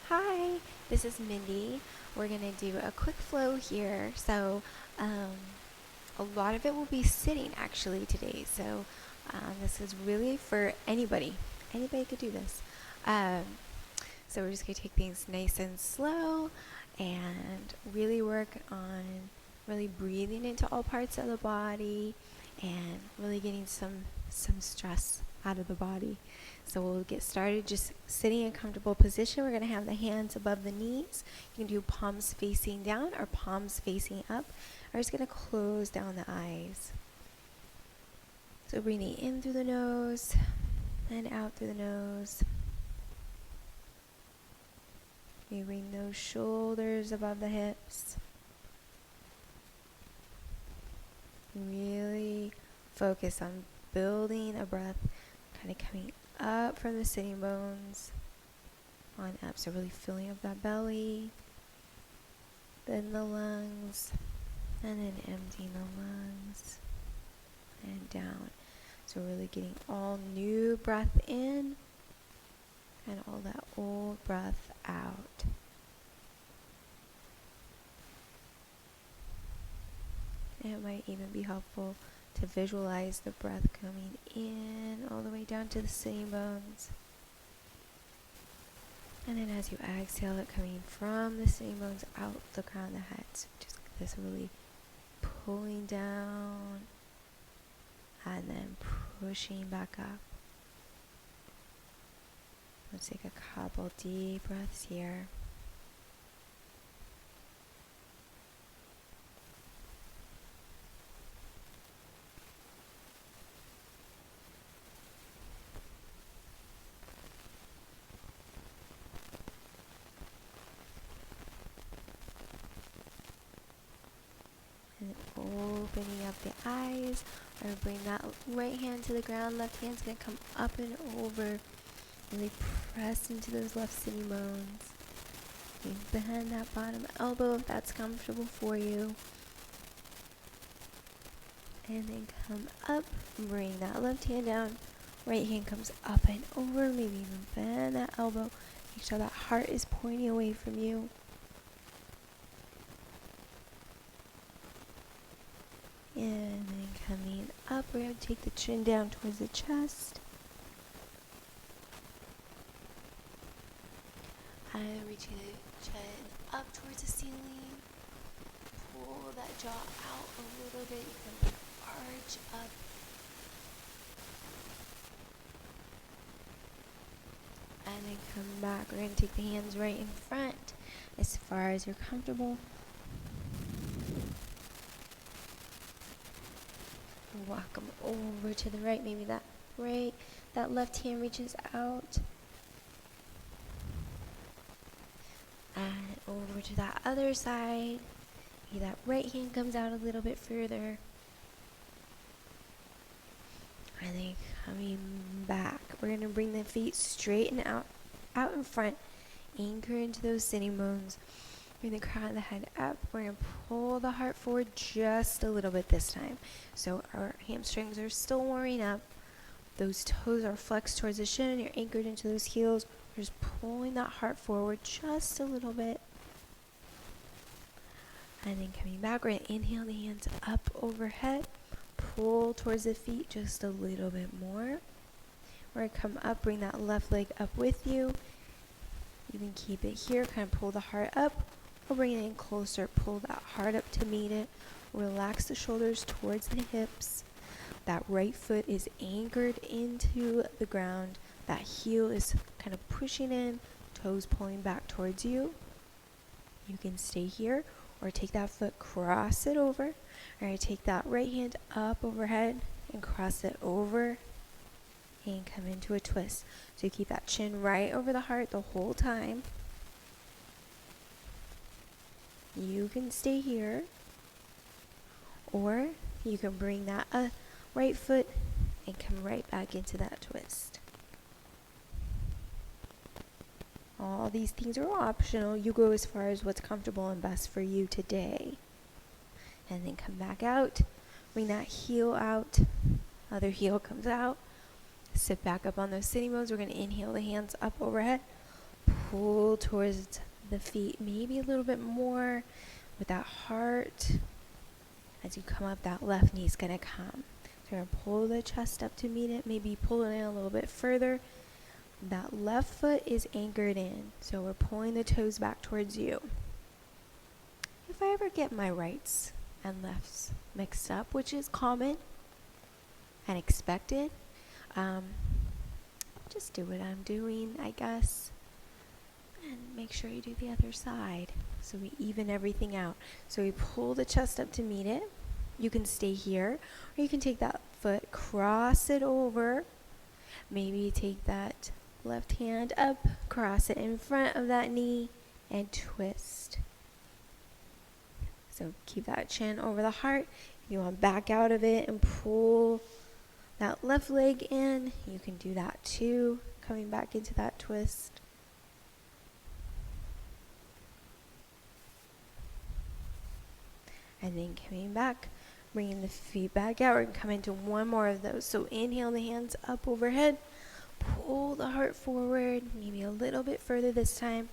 Hi, this is Mindy. We're going to do a quick flow here. A lot of it will be sitting actually today. This is really for anybody. Anybody could do this. Um, so, we're just going to take things nice and slow and really work on really breathing into all parts of the body and really getting some stress out of the body. So we'll get started just sitting in a comfortable position. We're going to have the hands above the knees. You can do palms facing down or palms facing up. We're just going to close down the eyes. So breathing in through the nose and out through the nose. You bring those shoulders above the hips. Really focus on building a breath, kind of coming up from the sitting bones on up. So really filling up that belly, then the lungs, and then emptying the lungs and down. So really getting all new breath in and all that old breath out. It might even be helpful to visualize the breath coming in all the way down to the sitting bones. And then as you exhale it coming from the sitting bones out the crown of the head. So just this really pulling down and then pushing back up. Let's take a couple deep breaths here. And opening up the eyes, or bring that right hand to the ground, left hand's going to come up and over. Really press into those left sitting bones. You bend that bottom elbow if that's comfortable for you. And then come up, bring that left hand down. Right hand comes up and over, maybe even bend that elbow. Make sure that heart is pointing away from you. And then coming up, we're going to take the chin down towards the chest. And reaching the chin up towards the ceiling. Pull that jaw out a little bit. You can arch up. And then come back. We're going to take the hands right in front as far as you're comfortable. Walk them over to the right. Maybe that left hand reaches out. And over to that other side. Maybe that right hand comes out a little bit further. And then coming back. We're going to bring the feet straight and out in front. Anchor into those sitting bones. Bring the crown of the head up. We're going to pull the heart forward just a little bit this time. So our hamstrings are still warming up. Those toes are flexed towards the shin. You're anchored into those heels. We're just pulling that heart forward just a little bit. And then coming back, we're going to inhale the hands up overhead. Pull towards the feet just a little bit more. We're going to come up, bring that left leg up with you. You can keep it here, kind of pull the heart up. Or bring it in closer, pull that heart up to meet it. Relax the shoulders towards the hips. That right foot is anchored into the ground. That heel is kind of pushing in, toes pulling back towards you. You can stay here or take that foot, cross it over. All right, take that right hand up overhead and cross it over and come into a twist. So you keep that chin right over the heart the whole time. You can stay here, or you can bring that right foot and come right back into that twist. All these things are optional. You go as far as what's comfortable and best for you today. And then come back out, bring that heel out, other heel comes out. Sit back up on those sitting bones. We're going to inhale the hands up overhead, pull towards the feet, maybe a little bit more with that heart. As you come up, that left knee is going to come. So you're going to pull the chest up to meet it, maybe pull it in a little bit further. That left foot is anchored in, so we're pulling the toes back towards you. If I ever get my rights and lefts mixed up, which is common and expected, just do what I'm doing, I guess, and make sure you do the other side so we even everything out. So we pull the chest up to meet it. You can stay here, or you can take that foot, cross it over, maybe take that left hand up, cross it in front of that knee, and twist. So keep that chin over the heart. If you want to back out of it and pull that left leg in, you can do that too, coming back into that twist. And then coming back, bringing the feet back out. We're going to come into one more of those. So inhale the hands up overhead. Pull the heart forward, maybe a little bit further this time.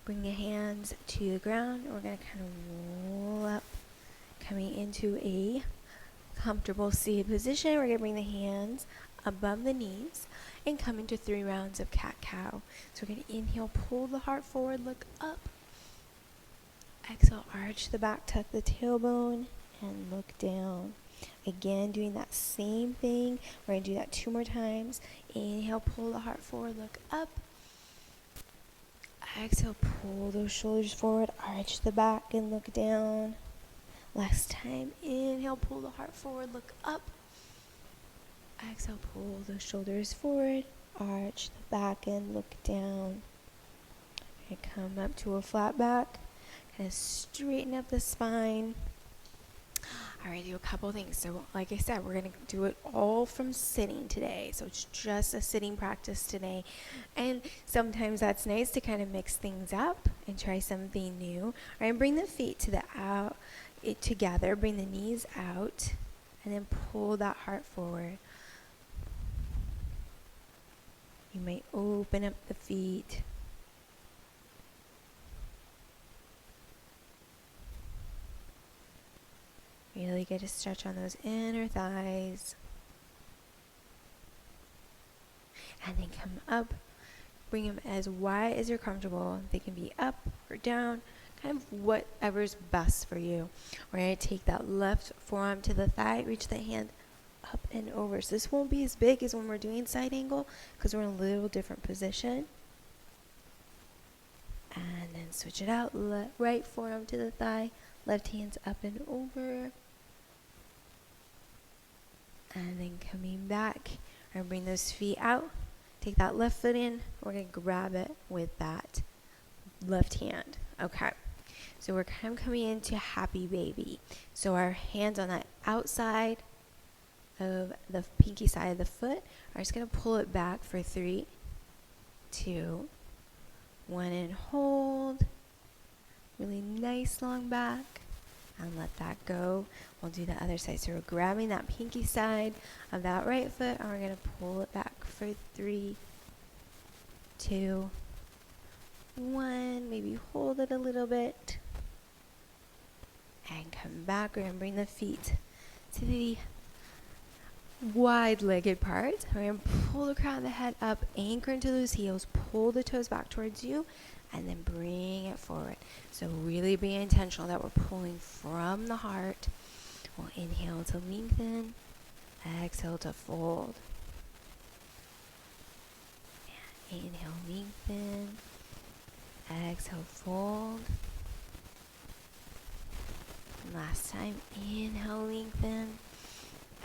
Bring the hands to the ground. We're going to kind of roll up, coming into a comfortable seated position. We're going to bring the hands above the knees and come into 3 rounds of cat-cow. So we're going to inhale, pull the heart forward, look up. Exhale, arch the back, tuck the tailbone, and look down. Again, doing that same thing. We're going to do that 2 more times. Inhale, pull the heart forward, look up. Exhale, pull those shoulders forward, arch the back, and look down. Last time. Inhale, pull the heart forward, look up. Exhale, pull those shoulders forward, arch the back, and look down. And come up to a flat back. Kind of straighten up the spine. All right, do a couple things. So like I said, we're going to do it all from sitting today. So it's just a sitting practice today. And sometimes that's nice to kind of mix things up and try something new. All right, bring the feet to the out, together. Bring the knees out and then pull that heart forward. You might open up the feet. Really get a stretch on those inner thighs. And then come up. Bring them as wide as you're comfortable. They can be up or down, kind of whatever's best for you. We're going to take that left forearm to the thigh, reach the hand up and over. So this won't be as big as when we're doing side angle because we're in a little different position. And then switch it out. Right forearm to the thigh, left hand's up and over. And then coming back, we're going to bring those feet out. Take that left foot in. We're going to grab it with that left hand. Okay. So we're kind of coming into happy baby. So our hands on that outside of the pinky side of the foot are just going to pull it back for 3, 2, 1, and hold. Really nice long back. And let that go. We'll do the other side. So we're grabbing that pinky side of that right foot and we're going to pull it back for 3, 2, 1. Maybe hold it a little bit. And come back. We're going to bring the feet to the wide-legged part. We're going to pull the crown of the head up, anchor into those heels, pull the toes back towards you, and then bring it forward. So really be intentional that we're pulling from the heart. We'll inhale to lengthen, exhale to fold. And inhale, lengthen, exhale, fold. And last time, inhale, lengthen,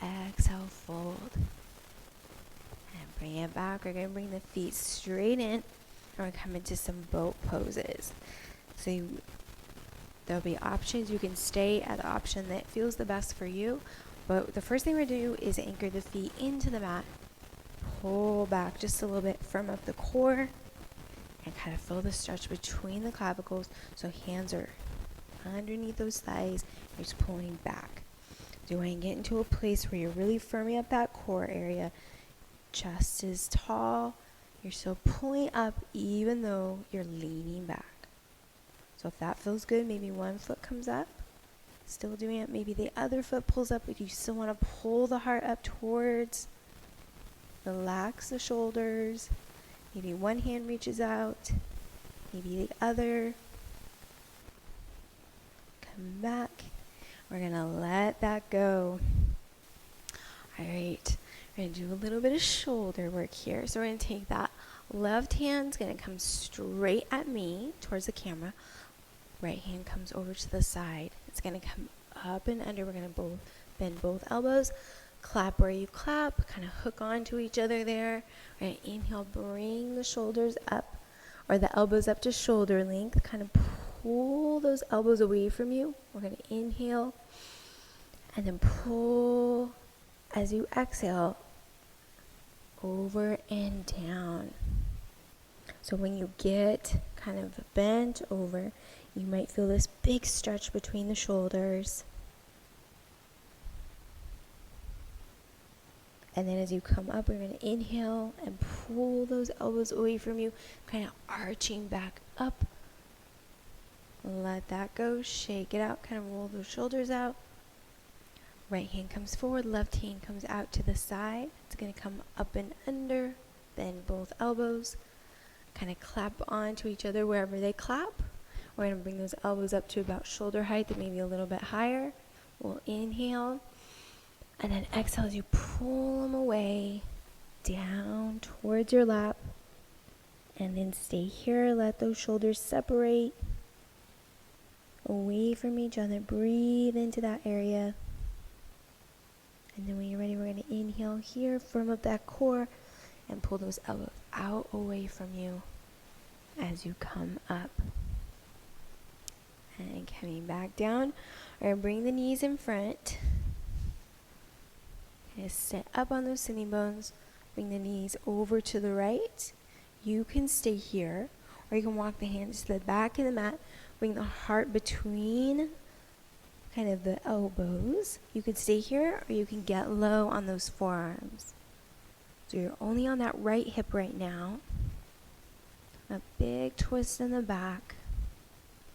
exhale, fold. And bring it back. We're going to bring the feet straight in. We're going to come into some boat poses. So there'll be options. You can stay at the option that feels the best for you. But the first thing we're going to do is anchor the feet into the mat. Pull back just a little bit, firm up the core, and kind of feel the stretch between the clavicles. So hands are underneath those thighs. You're just pulling back. So you want to get into a place where you're really firming up that core area. Chest is tall. You're still pulling up even though you're leaning back. So if that feels good, maybe one foot comes up, still doing it. Maybe the other foot pulls up, but you still want to pull the heart up towards. Relax the shoulders. Maybe one hand reaches out, maybe the other. Come back. We're going to let that go. All right. We're going to do a little bit of shoulder work here. So we're going to take that left hand's going to come straight at me towards the camera. Right hand comes over to the side. It's going to come up and under. We're going to bend both elbows. Clap where you clap. Kind of hook onto each other there. We're going to inhale, bring the shoulders up, or the elbows up to shoulder length. Kind of pull those elbows away from you. We're going to inhale and then pull as you exhale over and down. So when you get kind of bent over, you might feel this big stretch between the shoulders. And then as you come up, we're going to inhale and pull those elbows away from you, kind of arching back up. Let that go, shake it out, kind of roll those shoulders out. Right hand comes forward, left hand comes out to the side. It's going to come up and under, bend both elbows. Kind of clap onto each other wherever they clap. We're going to bring those elbows up to about shoulder height, and maybe a little bit higher. We'll inhale. And then exhale as you pull them away, down towards your lap. And then stay here, let those shoulders separate away from each other. Breathe into that area. And then when you're ready, we're going to inhale here, firm up that core, and pull those elbows out away from you as you come up. And coming back down, we're going to bring the knees in front. And sit up on those sitting bones. Bring the knees over to the right. You can stay here, or you can walk the hands to the back of the mat. Bring the heart between kind of the elbows. You can stay here, or you can get low on those forearms. So you're only on that right hip right now. A big twist in the back.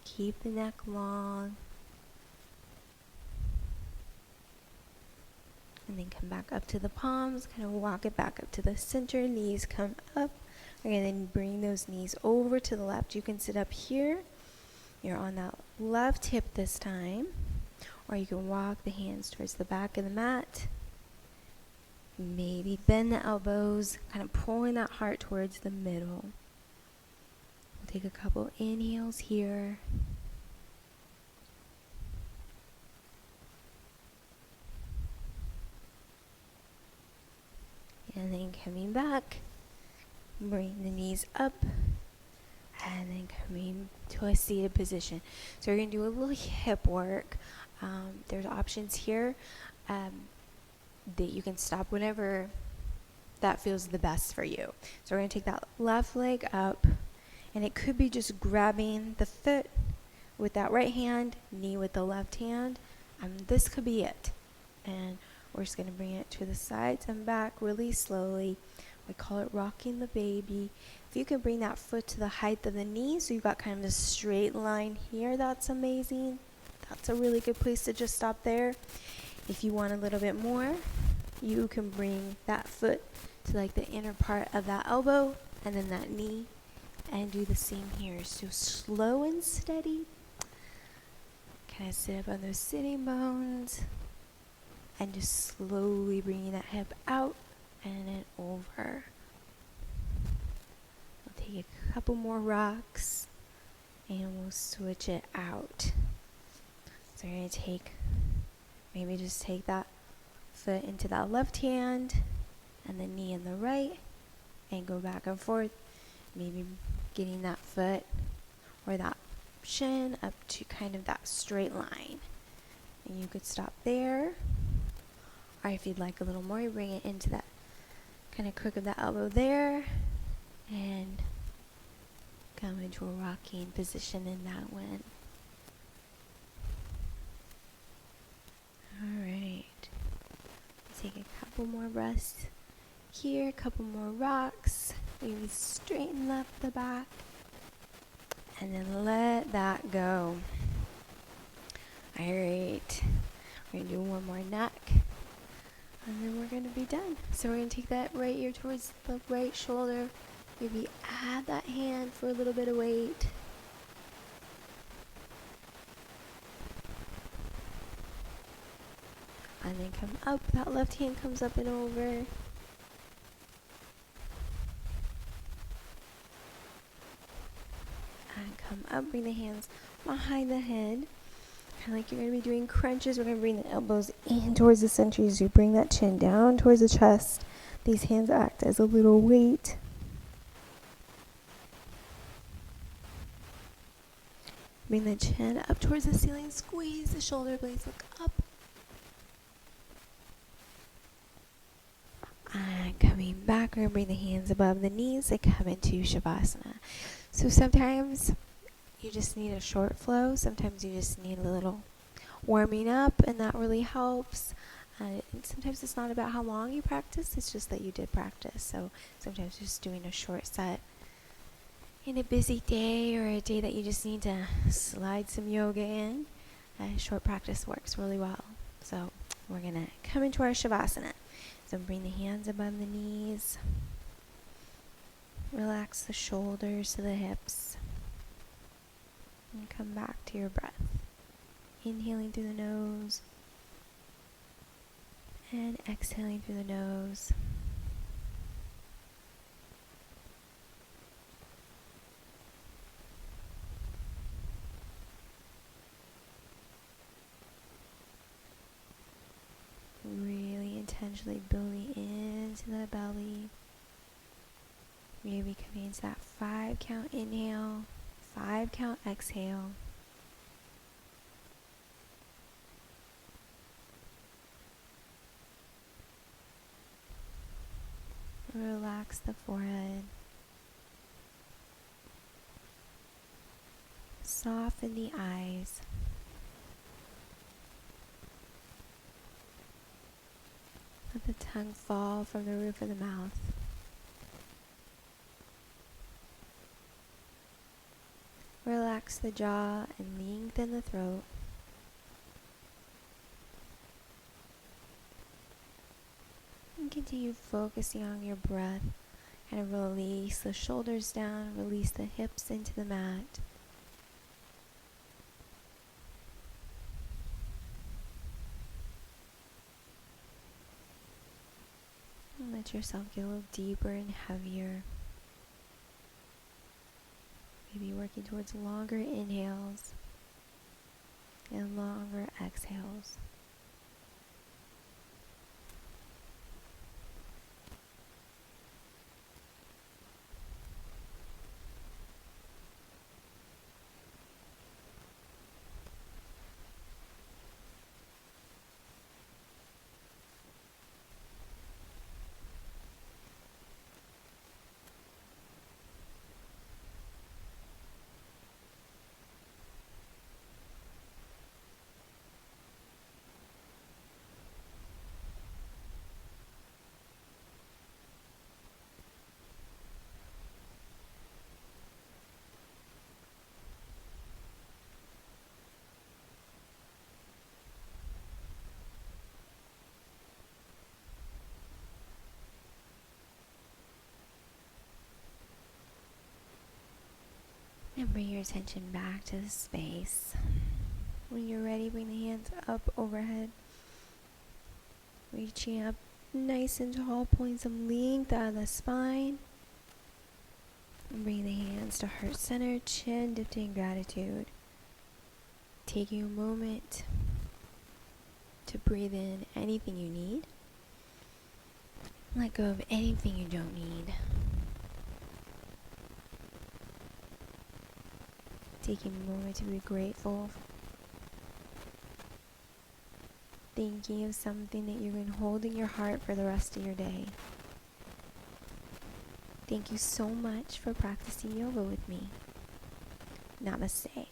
Keep the neck long. And then come back up to the palms, kind of walk it back up to the center, knees come up. And then bring those knees over to the left. You can sit up here. You're on that left hip this time. Or you can walk the hands towards the back of the mat. Maybe bend the elbows, kind of pulling that heart towards the middle. We'll take a couple inhales here. And then coming back, bring the knees up, and then coming to a seated position. So we're going to do a little hip work. There's options here that you can stop whenever that feels the best for you. So we're going to take that left leg up, and it could be just grabbing the foot with that right hand, knee with the left hand. This could be it. And we're just going to bring it to the sides and back really slowly. We call it rocking the baby. If you can bring that foot to the height of the knee, so you've got kind of a straight line here, that's amazing. That's a really good place to just stop there. If you want a little bit more, you can bring that foot to like the inner part of that elbow and then that knee, and do the same here. So slow and steady. Kind of sit up on those sitting bones. And just slowly bringing that hip out and then over. We'll take a couple more rocks and we'll switch it out. So we're going to maybe just take that foot into that left hand and the knee in the right and go back and forth. Maybe getting that foot or that shin up to kind of that straight line. And you could stop there. Or if you'd like a little more, you bring it into that kind of crook of that elbow there and come into a rocking position in that one. Alright. Take a couple more breaths here, a couple more rocks. Maybe straighten left the back. And then let that go. Alright. We're going to do one more neck. And then we're going to be done. So we're going to take that right ear towards the right shoulder. Maybe add that hand for a little bit of weight. And then come up. That left hand comes up and over. And come up. Bring the hands behind the head. Kind of like you're going to be doing crunches. We're going to bring the elbows in towards the center as you bring that chin down towards the chest. These hands act as a little weight. Bring the chin up towards the ceiling. Squeeze the shoulder blades. Look up. And coming back, we're going to bring the hands above the knees and come into Shavasana. So sometimes you just need a short flow. Sometimes you just need a little warming up, and that really helps. And sometimes it's not about how long you practice, it's just that you did practice. So sometimes just doing a short set in a busy day or a day that you just need to slide some yoga in, short practice works really well. So we're going to come into our Shavasana. So bring the hands above the knees. Relax the shoulders to the hips. And come back to your breath. Inhaling through the nose. And exhaling through the nose. Really intentionally building into the belly. Maybe coming into that 5 count inhale, 5 count exhale. Relax the forehead. Soften the eyes. Let the tongue fall from the roof of the mouth. Relax the jaw and lengthen the throat. And continue focusing on your breath. Kind of release the shoulders down, release the hips into the mat. And let yourself get a little deeper and heavier. Maybe working towards longer inhales and longer exhales. And bring your attention back to the space. When you're ready, bring the hands up overhead. Reaching up nice and tall, pulling some length out of the spine. And bring the hands to heart center, chin dipped in gratitude. Taking a moment to breathe in anything you need. Let go of anything you don't need. Taking a moment to be grateful. Thinking of something that you're going to hold in your heart for the rest of your day. Thank you so much for practicing yoga with me. Namaste.